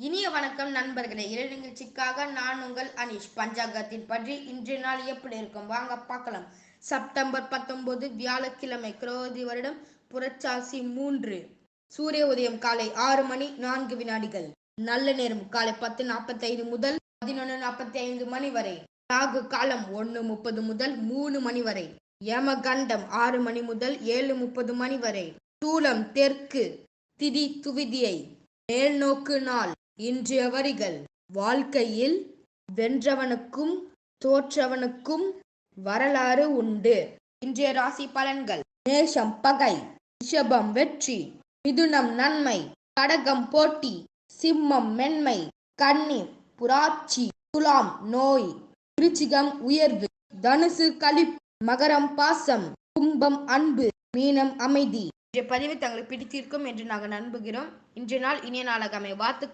இனிய வணக்கம் நண்பர்களே. இறை நிகழ்ச்சிக்காக நான் உங்கள் அனீஷ். பஞ்சாங்கத்தின் பற்றி இன்றைய நாள் எப்படி இருக்கும் வாங்க பார்க்கலாம். செப்டம்பர் 19 வியாழக்கிழமை, குரோதி வருடம் புரட்டாசி 3. சூரிய உதயம் காலை 6 மணி 4 வினாடிகள். நல்ல நேரம் காலை 10:45 முதல் 11:45 மணி வரை. ராகு காலம் 1:30 முதல் 3 மணி வரை. யமகண்டம் 6 மணி முதல் 7:30 மணி வரை. சூலம் தெற்கு. திதி துவிதியை. மேல்நோக்கு நாள். இன்றைய வரிகள்: வாழ்க்கையில் வென்றவனுக்கும் தோற்றவனுக்கும் வரலாறு உண்டு. இன்றைய ராசி பலன்கள்: மேஷம் பகை, ரிஷபம் வெற்றி, மிதுனம் நன்மை, கடகம் போட்டி, சிம்மம் மென்மை, கன்னி புராட்சி, துலாம் நோய், விருச்சிகம் உயர்வு, தனுசு களிப்பு, மகரம் பாசம், கும்பம் அன்பு, மீனம் அமைதி. இன்றைய பதிவு தங்களுக்கு பிடித்திருக்கும் என்று நாங்கள் நம்புகிறோம். இன்றைய நாள் இனிய நாளாக அமைய வாழ்த்து.